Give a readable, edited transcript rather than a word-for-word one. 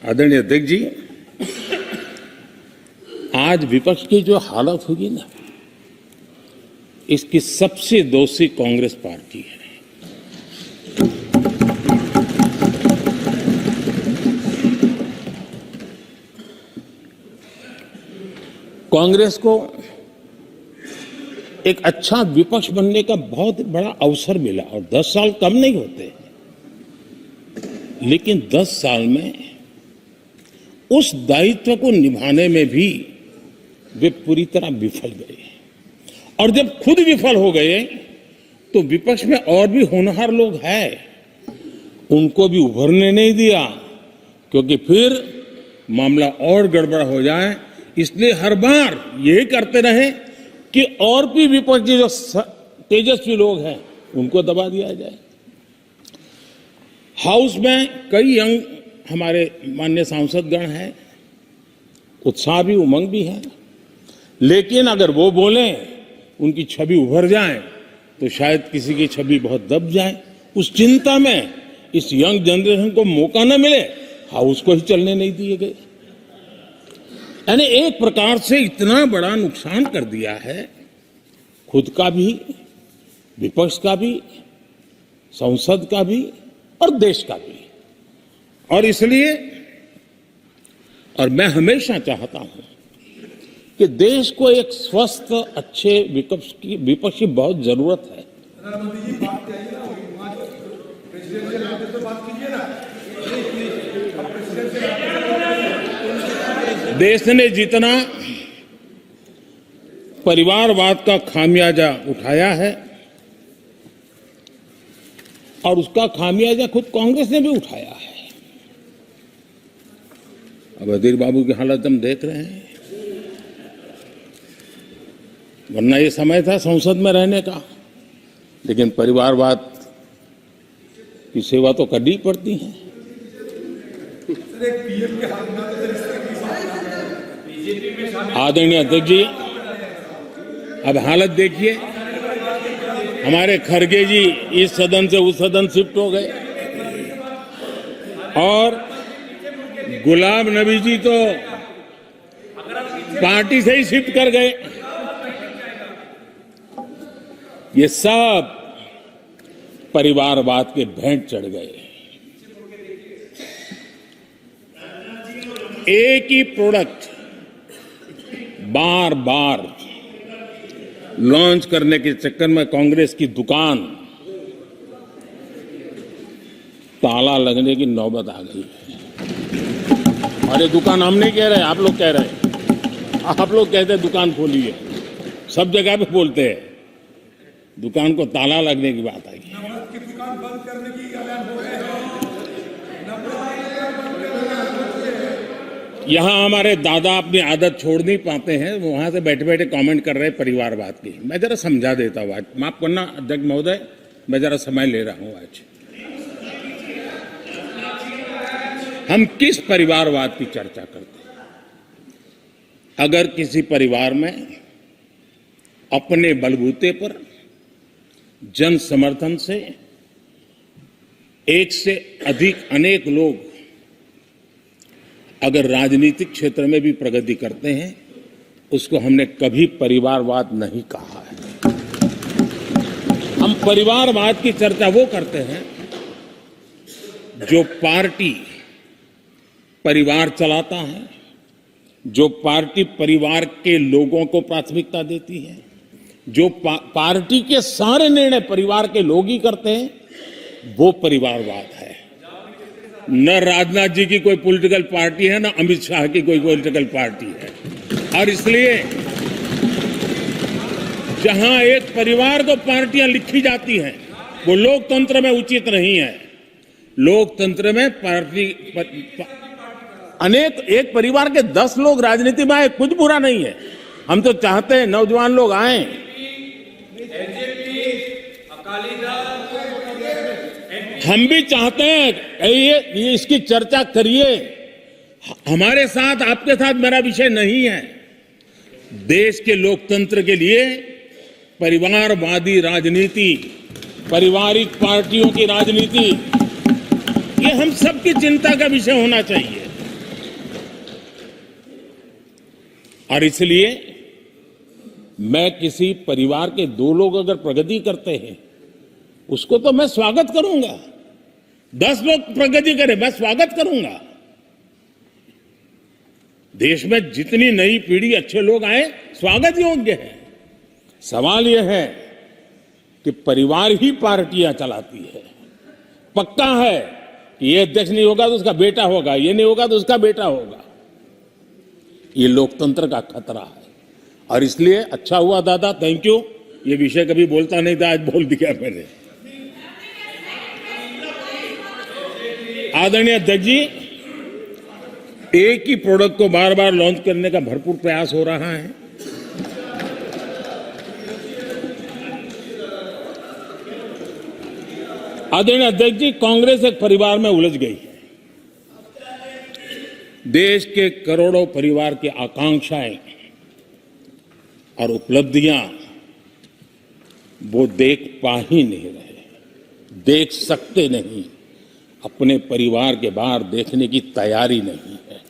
आदरणीय अध्यक्ष जी, आज विपक्ष की जो हालत होगी ना, इसकी सबसे दोषी कांग्रेस पार्टी है। कांग्रेस को एक अच्छा विपक्ष बनने का बहुत बड़ा अवसर मिला और 10 साल कम नहीं होते, लेकिन 10 साल में उस दायित्व को निभाने में भी वे पूरी तरह विफल गए। और जब खुद विफल हो गए तो विपक्ष में और भी होनहार लोग हैं, उनको भी उभरने नहीं दिया, क्योंकि फिर मामला और गड़बड़ हो जाए। इसलिए हर बार यही करते रहे कि और भी विपक्ष के जो तेजस्वी लोग हैं उनको दबा दिया जाए। हाउस में कई यंग हमारे माननीय सांसदगण हैं, उत्साह भी उमंग भी है, लेकिन अगर वो बोलें, उनकी छवि उभर जाए तो शायद किसी की छवि बहुत दब जाए। उस चिंता में इस यंग जनरेशन को मौका न मिले, हाउस को ही चलने नहीं दिए गए। यानी एक प्रकार से इतना बड़ा नुकसान कर दिया है, खुद का भी, विपक्ष का भी, संसद का भी और देश का भी। और इसलिए और मैं हमेशा चाहता हूं कि देश को एक स्वस्थ अच्छे विपक्ष की बहुत जरूरत है। देश ने जितना परिवारवाद का खामियाजा उठाया है और उसका खामियाजा खुद कांग्रेस ने भी उठाया है। अब अधीर बाबू की हालत हम देख रहे हैं, वरना ये समय था संसद में रहने का, लेकिन परिवारवाद की सेवा तो करनी पड़ती है। आदरणीय अध्यक्ष जी, अब हालत देखिए, हमारे खड़गे जी इस सदन से उस सदन शिफ्ट हो गए और गुलाम नबी जी तो पार्टी से ही शिफ्ट कर गए। ये सब परिवारवाद के भेंट चढ़ गए। एक ही प्रोडक्ट बार बार लॉन्च करने के चक्कर में कांग्रेस की दुकान ताला लगने की नौबत आ गई है। और ये दुकान हम नहीं कह रहे, आप लोग कह रहे हैं। आप लोग कहते हैं दुकान खोली है, सब जगह पे बोलते हैं, दुकान को ताला लगने की बात आई। दुकान बंद करने की यहां हमारे दादा अपनी आदत छोड़ नहीं पाते हैं, वो वहां से बैठे बैठे कमेंट कर रहे हैं परिवारवाद की। मैं जरा समझा देता हूं, आज माफ करना अध्यक्ष महोदय, मैं जरा समय ले रहा हूं। आज हम किस परिवारवाद की चर्चा करते हैं? अगर किसी परिवार में अपने बलबूते पर जन समर्थन से एक से अधिक अनेक लोग अगर राजनीतिक क्षेत्र में भी प्रगति करते हैं, उसको हमने कभी परिवारवाद नहीं कहा है। हम परिवारवाद की चर्चा वो करते हैं जो पार्टी परिवार चलाता है, जो पार्टी परिवार के लोगों को प्राथमिकता देती है, जो पार्टी के सारे निर्णय परिवार के लोग ही करते हैं, वो परिवारवाद है। न राजनाथ जी की कोई पॉलिटिकल पार्टी है, न अमित शाह की कोई पॉलिटिकल पार्टी है। और इसलिए जहां एक परिवार को पार्टियां लिखी जाती हैं, वो लोकतंत्र में उचित नहीं है। लोकतंत्र में पार्टी अनेक, एक परिवार के 10 लोग राजनीति में आए, कुछ बुरा नहीं है। हम तो चाहते हैं नौजवान लोग आए। हम भी चाहते हैं ये इसकी चर्चा करिए। हमारे साथ, आपके साथ मेरा विषय नहीं है। देश के लोकतंत्र के लिए परिवारवादी राजनीति, पारिवारिक पार्टियों की राजनीति, ये हम सबकी चिंता का विषय होना चाहिए। और इसलिए मैं किसी परिवार के 2 लोग अगर प्रगति करते हैं उसको तो मैं स्वागत करूंगा। 10 लोग प्रगति करें, मैं स्वागत करूंगा। देश में जितनी नई पीढ़ी अच्छे लोग आए, स्वागत योग्य है। सवाल यह है कि परिवार ही पार्टियां चलाती है। पक्का है कि ये अध्यक्ष नहीं होगा तो उसका बेटा होगा, ये नहीं होगा तो उसका बेटा होगा। ये लोकतंत्र का खतरा है। और इसलिए अच्छा हुआ दादा, थैंक यू। ये विषय कभी बोलता नहीं था, आज बोल दिया मैंने। आदरणीय अध्यक्ष जी, एक ही प्रोडक्ट को बार बार लॉन्च करने का भरपूर प्रयास हो रहा है। आदरणीय अध्यक्ष जी, कांग्रेस एक परिवार में उलझ गई है। देश के करोड़ों परिवार की आकांक्षाएं और उपलब्धियां वो देख पा ही नहीं रहे, देख सकते नहीं, अपने परिवार के बाहर देखने की तैयारी नहीं है।